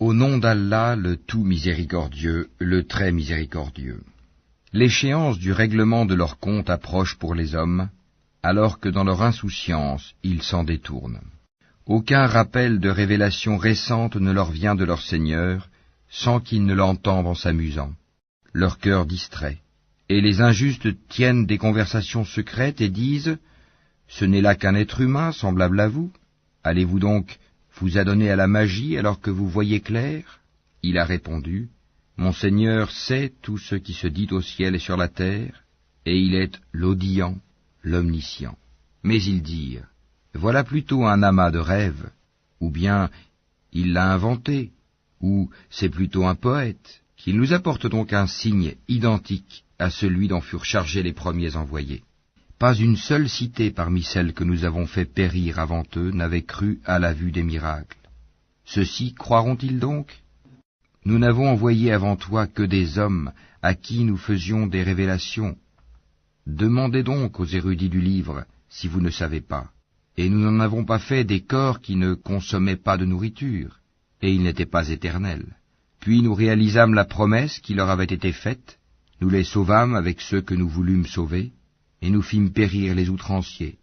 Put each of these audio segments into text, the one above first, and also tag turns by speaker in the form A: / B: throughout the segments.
A: Au nom d'Allah, le tout miséricordieux, le très miséricordieux. L'échéance du règlement de leur compte approche pour les hommes, alors que dans leur insouciance, ils s'en détournent. Aucun rappel de révélation récente ne leur vient de leur Seigneur, sans qu'ils ne l'entendent en s'amusant, leur cœur distrait. Et les injustes tiennent des conversations secrètes et disent « Ce n'est là qu'un être humain semblable à vous. Allez-vous donc vous adonner à la magie alors que vous voyez clair ?» Il a répondu « Mon Seigneur sait tout ce qui se dit au ciel et sur la terre, et il est l'audient, l'omniscient. » Mais ils dirent « Voilà plutôt un amas de rêves, ou bien il l'a inventé, ou c'est plutôt un poète, qu'il nous apporte donc un signe identique à celui dont furent chargés les premiers envoyés. » Pas une seule cité parmi celles que nous avons fait périr avant eux n'avait cru à la vue des miracles. Ceux-ci croiront-ils donc? Nous n'avons envoyé avant toi que des hommes à qui nous faisions des révélations. Demandez donc aux érudits du livre si vous ne savez pas. Et nous n'en avons pas fait des corps qui ne consommaient pas de nourriture, et ils n'étaient pas éternels. Puis nous réalisâmes la promesse qui leur avait été faite, nous les sauvâmes avec ceux que nous voulûmes sauver, et nous fîmes périr les outranciers.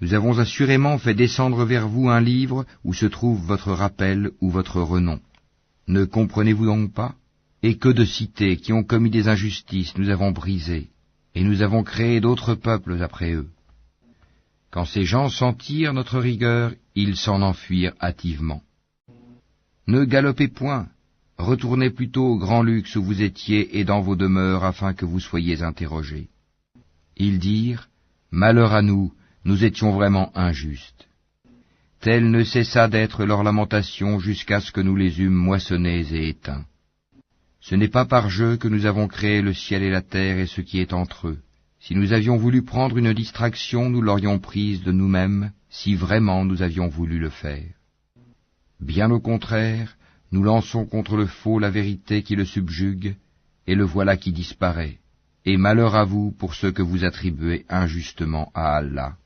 A: Nous avons assurément fait descendre vers vous un livre où se trouve votre rappel ou votre renom. Ne comprenez-vous donc pas? Et que de cités qui ont commis des injustices nous avons brisées, et nous avons créé d'autres peuples après eux. Quand ces gens sentirent notre rigueur, ils s'en enfuirent hâtivement. Ne galopez point, retournez plutôt au grand luxe où vous étiez et dans vos demeures afin que vous soyez interrogés. Ils dirent, « Malheur à nous, nous étions vraiment injustes. » Telle ne cessa d'être leur lamentation jusqu'à ce que nous les eûmes moissonnés et éteints. Ce n'est pas par jeu que nous avons créé le ciel et la terre et ce qui est entre eux. Si nous avions voulu prendre une distraction, nous l'aurions prise de nous-mêmes, si vraiment nous avions voulu le faire. Bien au contraire, nous lançons contre le faux la vérité qui le subjugue, et le voilà qui disparaît. Et malheur à vous pour ce que vous attribuez injustement à Allah.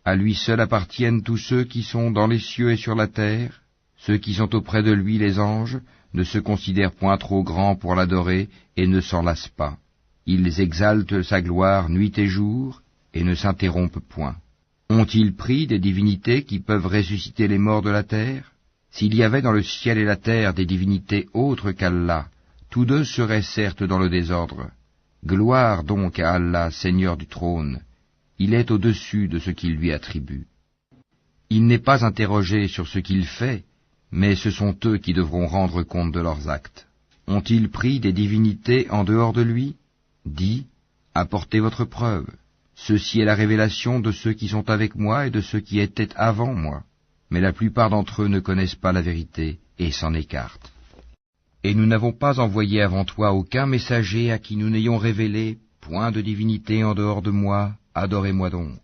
A: À lui seul appartiennent tous ceux qui sont dans les cieux et sur la terre, ceux qui sont auprès de lui, les anges, ne se considèrent point trop grands pour l'adorer et ne s'en lassent pas. Ils exaltent sa gloire nuit et jour et ne s'interrompent point. Ont-ils pris des divinités qui peuvent ressusciter les morts de la terre? S'il y avait dans le ciel et la terre des divinités autres qu'Allah, tous deux seraient certes dans le désordre. Gloire donc à Allah, Seigneur du trône, il est au-dessus de ce qu'il lui attribue. Il n'est pas interrogé sur ce qu'il fait, mais ce sont eux qui devront rendre compte de leurs actes. Ont-ils pris des divinités en dehors de lui? Dis, apportez votre preuve. Ceci est la révélation de ceux qui sont avec moi et de ceux qui étaient avant moi. Mais la plupart d'entre eux ne connaissent pas la vérité et s'en écartent. Et nous n'avons pas envoyé avant toi aucun messager à qui nous n'ayons révélé point de divinité en dehors de moi, adorez-moi donc.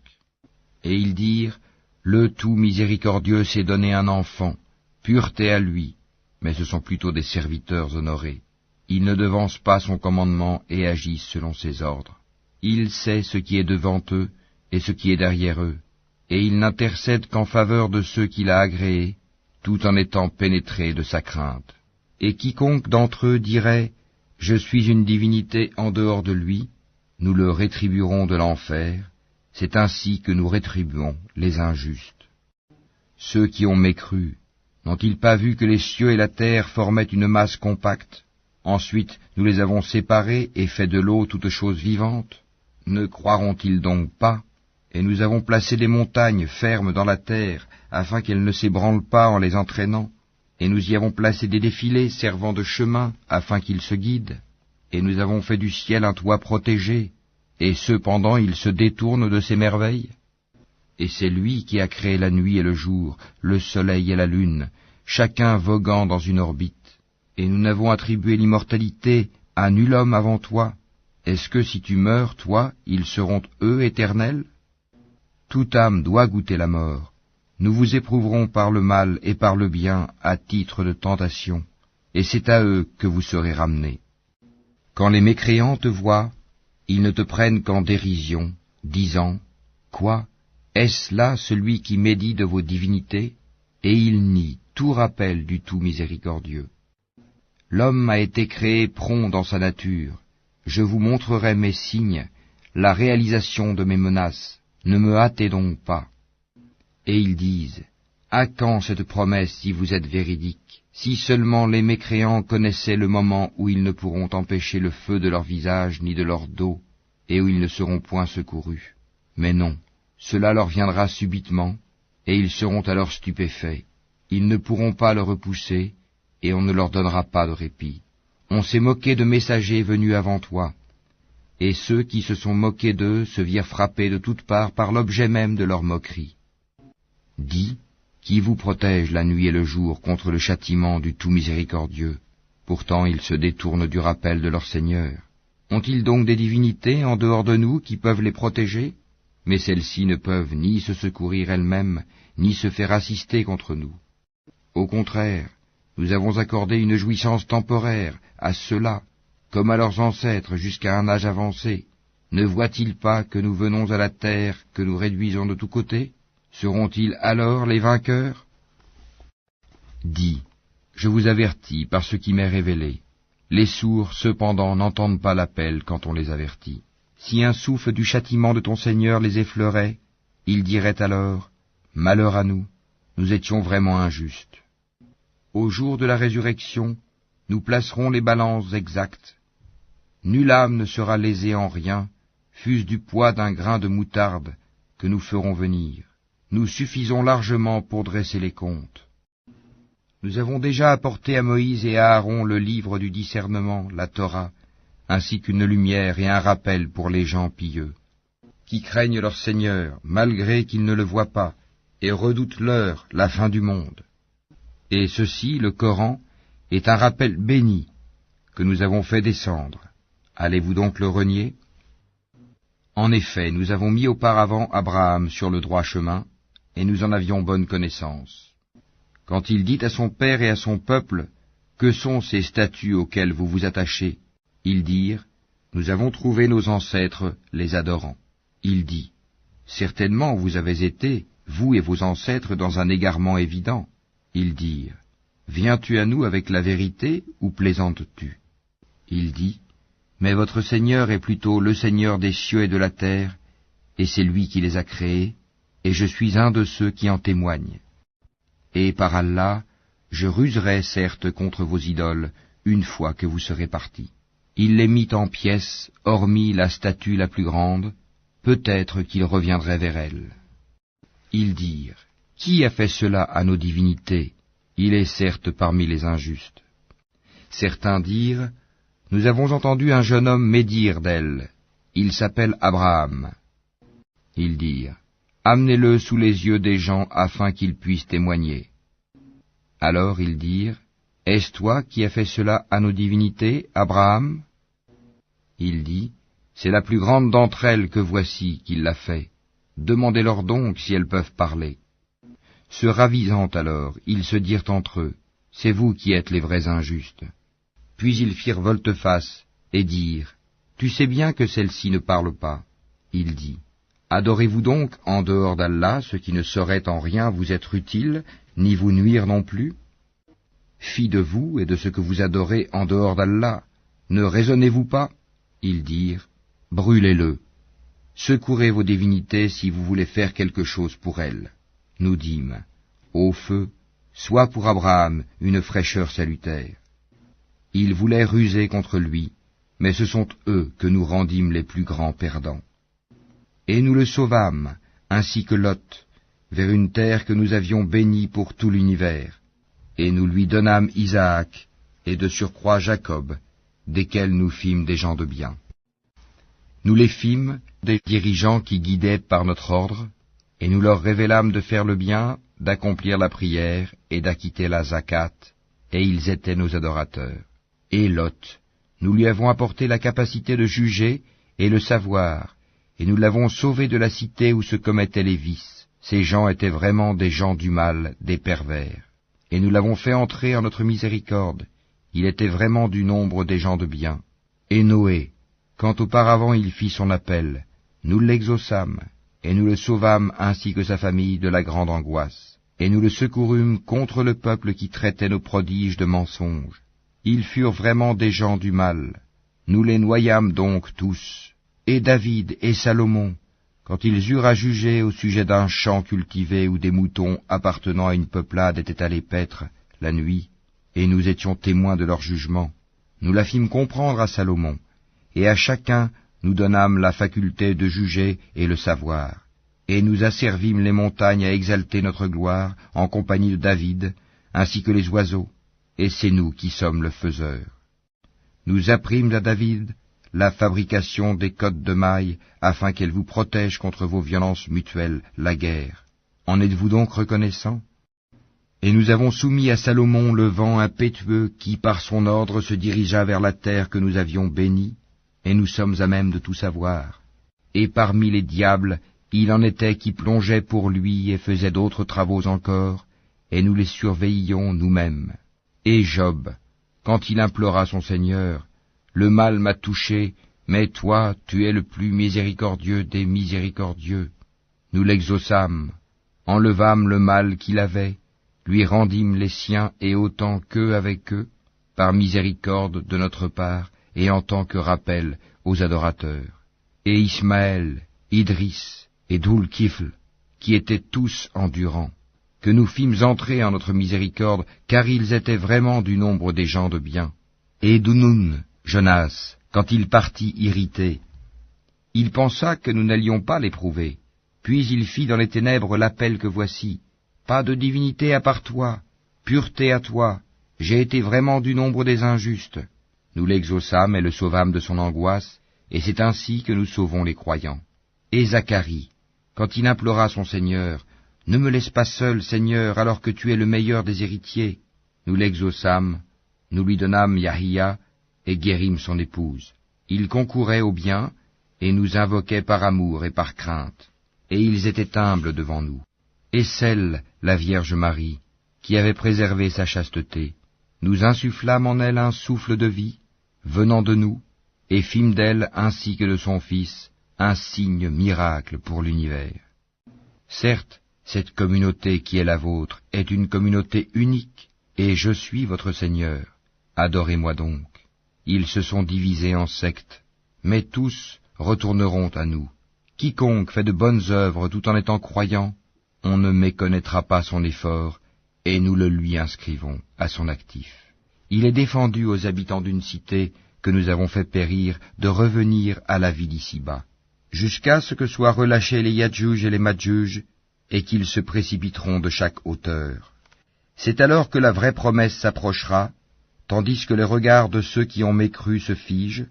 A: Et ils dirent, le tout miséricordieux s'est donné un enfant, pureté à lui, mais ce sont plutôt des serviteurs honorés. Ils ne devancent pas son commandement et agissent selon ses ordres. Il sait ce qui est devant eux et ce qui est derrière eux, et il n'intercède qu'en faveur de ceux qu'il a agréés, tout en étant pénétré de sa crainte. Et quiconque d'entre eux dirait « Je suis une divinité en dehors de lui », nous le rétribuerons de l'enfer, c'est ainsi que nous rétribuons les injustes. Ceux qui ont mécru, n'ont-ils pas vu que les cieux et la terre formaient une masse compacte? Ensuite nous les avons séparés et fait de l'eau toute chose vivante. Ne croiront-ils donc pas? Et nous avons placé des montagnes fermes dans la terre, afin qu'elles ne s'ébranlent pas en les entraînant. Et nous y avons placé des défilés servant de chemin, afin qu'ils se guident. Et nous avons fait du ciel un toit protégé, et cependant il se détourne de ces merveilles. Et c'est lui qui a créé la nuit et le jour, le soleil et la lune, chacun voguant dans une orbite. Et nous n'avons attribué l'immortalité à nul homme avant toi. Est-ce que si tu meurs, toi, ils seront eux éternels? Toute âme doit goûter la mort. Nous vous éprouverons par le mal et par le bien à titre de tentation, et c'est à eux que vous serez ramenés. Quand les mécréants te voient, ils ne te prennent qu'en dérision, disant « Quoi? Est-ce là celui qui médit de vos divinités ?» Et ils nient tout rappel du tout miséricordieux. L'homme a été créé prompt dans sa nature. Je vous montrerai mes signes, la réalisation de mes menaces. Ne me hâtez donc pas. Et ils disent, à quand cette promesse si vous êtes véridique? Si seulement les mécréants connaissaient le moment où ils ne pourront empêcher le feu de leur visage ni de leur dos, et où ils ne seront point secourus. Mais non, cela leur viendra subitement, et ils seront alors stupéfaits. Ils ne pourront pas le repousser, et on ne leur donnera pas de répit. On s'est moqué de messagers venus avant toi, et ceux qui se sont moqués d'eux se virent frappés de toutes parts par l'objet même de leur moquerie. Dis, qui vous protège la nuit et le jour contre le châtiment du tout miséricordieux? Pourtant ils se détournent du rappel de leur Seigneur. Ont-ils donc des divinités en dehors de nous qui peuvent les protéger? Mais celles-ci ne peuvent ni se secourir elles-mêmes, ni se faire assister contre nous. Au contraire, nous avons accordé une jouissance temporaire à ceux-là, comme à leurs ancêtres jusqu'à un âge avancé. Ne voient-ils pas que nous venons à la terre, que nous réduisons de tous côtés? Seront-ils alors les vainqueurs? Dis, je vous avertis par ce qui m'est révélé. Les sourds, cependant, n'entendent pas l'appel quand on les avertit. Si un souffle du châtiment de ton Seigneur les effleurait, ils diraient alors, malheur à nous, nous étions vraiment injustes. Au jour de la résurrection, nous placerons les balances exactes. Nulle âme ne sera lésée en rien, fût-ce du poids d'un grain de moutarde que nous ferons venir. Nous suffisons largement pour dresser les comptes. Nous avons déjà apporté à Moïse et à Aaron le livre du discernement, la Torah, ainsi qu'une lumière et un rappel pour les gens pieux, qui craignent leur Seigneur, malgré qu'ils ne le voient pas, et redoutent l'heure, la fin du monde. Et ceci, le Coran, est un rappel béni que nous avons fait descendre. Allez-vous donc le renier? En effet, nous avons mis auparavant Abraham sur le droit chemin, et nous en avions bonne connaissance. Quand il dit à son père et à son peuple, « Que sont ces statues auxquelles vous vous attachez ?» Ils dirent, « Nous avons trouvé nos ancêtres les adorant. » Il dit, « Certainement vous avez été, vous et vos ancêtres, dans un égarement évident. » Ils dirent, « Viens-tu à nous avec la vérité ou plaisantes-tu » Il dit, « Mais votre Seigneur est plutôt le Seigneur des cieux et de la terre, et c'est lui qui les a créés, et je suis un de ceux qui en témoignent. Et par Allah, je ruserai certes contre vos idoles une fois que vous serez partis. » Il les mit en pièces, hormis la statue la plus grande, peut-être qu'il reviendrait vers elle. Ils dirent, « Qui a fait cela à nos divinités? Il est certes parmi les injustes. » Certains dirent, « Nous avons entendu un jeune homme médire d'elle. Il s'appelle Abraham. » Ils dirent, « Amenez-le sous les yeux des gens afin qu'ils puissent témoigner. » Alors ils dirent, « Est-ce toi qui as fait cela à nos divinités, Abraham ?» Il dit, « C'est la plus grande d'entre elles que voici qui l'a fait. Demandez-leur donc si elles peuvent parler. » Se ravisant alors, ils se dirent entre eux, « C'est vous qui êtes les vrais injustes. » Puis ils firent volte-face et dirent, « Tu sais bien que celle-ci ne parle pas. » Il dit, « Adorez-vous donc en dehors d'Allah ce qui ne saurait en rien vous être utile, ni vous nuire non plus? Fi de vous et de ce que vous adorez en dehors d'Allah, ne raisonnez-vous pas? » Ils dirent, « Brûlez-le. Secourez vos divinités si vous voulez faire quelque chose pour elles. » Nous dîmes, « Ô feu, sois pour Abraham une fraîcheur salutaire. » Ils voulaient ruser contre lui, mais ce sont eux que nous rendîmes les plus grands perdants. Et nous le sauvâmes, ainsi que Lot, vers une terre que nous avions bénie pour tout l'univers, et nous lui donnâmes Isaac, et de surcroît Jacob, desquels nous fîmes des gens de bien. Nous les fîmes des dirigeants qui guidaient par notre ordre, et nous leur révélâmes de faire le bien, d'accomplir la prière et d'acquitter la zakat, et ils étaient nos adorateurs. Et Lot, nous lui avons apporté la capacité de juger et le savoir, et nous l'avons sauvé de la cité où se commettaient les vices. Ces gens étaient vraiment des gens du mal, des pervers. Et nous l'avons fait entrer en notre miséricorde. Il était vraiment du nombre des gens de bien. Et Noé, quand auparavant il fit son appel, nous l'exaucâmes, et nous le sauvâmes ainsi que sa famille de la grande angoisse. et nous le secourûmes contre le peuple qui traitait nos prodiges de mensonges. Ils furent vraiment des gens du mal. Nous les noyâmes donc tous, et David et Salomon, quand ils eurent à juger au sujet d'un champ cultivé où des moutons appartenant à une peuplade étaient allés paître la nuit, et nous étions témoins de leur jugement. Nous la fîmes comprendre à Salomon, et à chacun nous donnâmes la faculté de juger et le savoir. Et nous asservîmes les montagnes à exalter notre gloire en compagnie de David, ainsi que les oiseaux, et c'est nous qui sommes le faiseur. Nous apprîmes à David la fabrication des cottes de mailles, afin qu'elles vous protègent contre vos violences mutuelles, la guerre. En êtes-vous donc reconnaissants? Et nous avons soumis à Salomon le vent impétueux qui, par son ordre, se dirigea vers la terre que nous avions bénie, et nous sommes à même de tout savoir. Et parmi les diables, il en était qui plongeaient pour lui et faisaient d'autres travaux encore, et nous les surveillions nous-mêmes. Et Job, quand il implora son Seigneur, « Le mal m'a touché, mais toi, tu es le plus miséricordieux des miséricordieux. » Nous l'exaucâmes, enlevâmes le mal qu'il avait, lui rendîmes les siens et autant qu'eux avec eux, par miséricorde de notre part, et en tant que rappel aux adorateurs. Et Ismaël, Idris et Dhul-Kifl, qui étaient tous endurants, que nous fîmes entrer en notre miséricorde, car ils étaient vraiment du nombre des gens de bien. Et Dounoun, Jonas, quand il partit irrité, il pensa que nous n'allions pas l'éprouver, puis il fit dans les ténèbres l'appel que voici, « Pas de divinité à part toi, pureté à toi, j'ai été vraiment du nombre des injustes. » Nous l'exaucâmes et le sauvâmes de son angoisse, et c'est ainsi que nous sauvons les croyants. Et Zacharie, quand il implora son Seigneur, « Ne me laisse pas seul, Seigneur, alors que tu es le meilleur des héritiers. » Nous l'exaucâmes, nous lui donnâmes Yahia, et guérîmes son épouse. Il concourait au bien, et nous invoquait par amour et par crainte, et ils étaient humbles devant nous. Et celle, la Vierge Marie, qui avait préservé sa chasteté, nous insufflâmes en elle un souffle de vie, venant de nous, et fîmes d'elle, ainsi que de son Fils, un signe miracle pour l'univers. Certes, cette communauté qui est la vôtre est une communauté unique, et je suis votre Seigneur. Adorez-moi donc. Ils se sont divisés en sectes, mais tous retourneront à nous. Quiconque fait de bonnes œuvres tout en étant croyant, on ne méconnaîtra pas son effort, et nous le lui inscrivons à son actif. Il est défendu aux habitants d'une cité que nous avons fait périr de revenir à la vie d'ici-bas, jusqu'à ce que soient relâchés les Yadjuj et les Madjuj, et qu'ils se précipiteront de chaque hauteur. C'est alors que la vraie promesse s'approchera, tandis que les regards de ceux qui ont mécru se figent.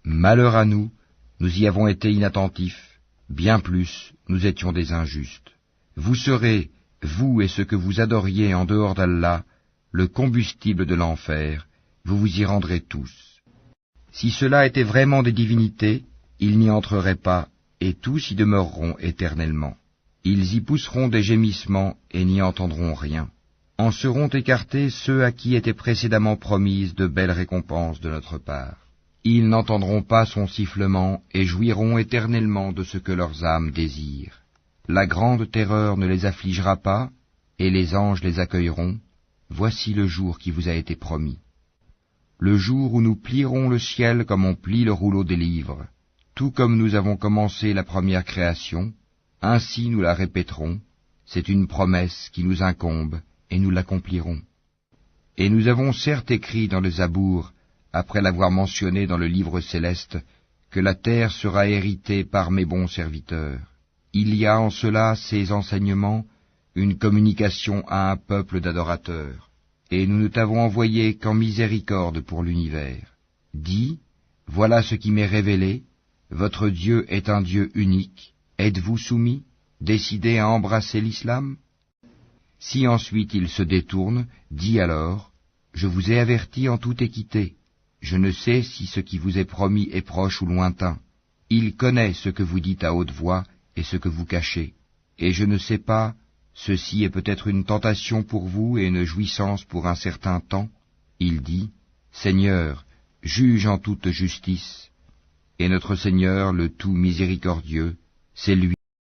A: Malheur à nous, nous y avons été inattentifs, bien plus, nous étions des injustes. Vous serez, vous et ceux que vous adoriez en dehors d'Allah, le combustible de l'enfer, vous vous y rendrez tous. Si cela était vraiment des divinités, ils n'y entreraient pas, et tous y demeureront éternellement. Ils y pousseront des gémissements et n'y entendront rien. En seront écartés ceux à qui étaient précédemment promises de belles récompenses de notre part. Ils n'entendront pas son sifflement et jouiront éternellement de ce que leurs âmes désirent. La grande terreur ne les affligera pas, et les anges les accueilleront. Voici le jour qui vous a été promis. Le jour où nous plierons le ciel comme on plie le rouleau des livres, tout comme nous avons commencé la première création, ainsi nous la répéterons, c'est une promesse qui nous incombe, et nous l'accomplirons. Et nous avons certes écrit dans le Zabour, après l'avoir mentionné dans le livre céleste, que la terre sera héritée par mes bons serviteurs. Il y a en cela, ces enseignements, une communication à un peuple d'adorateurs, et nous ne t'avons envoyé qu'en miséricorde pour l'univers. Dis, voilà ce qui m'est révélé, votre Dieu est un Dieu unique, êtes-vous soumis, décidés à embrasser l'islam? Si ensuite il se détourne, dis alors, je vous ai averti en toute équité, je ne sais si ce qui vous est promis est proche ou lointain. Il connaît ce que vous dites à haute voix et ce que vous cachez, et je ne sais pas, ceci est peut-être une tentation pour vous et une jouissance pour un certain temps. Il dit, Seigneur, juge en toute justice, et notre Seigneur, le tout miséricordieux, c'est lui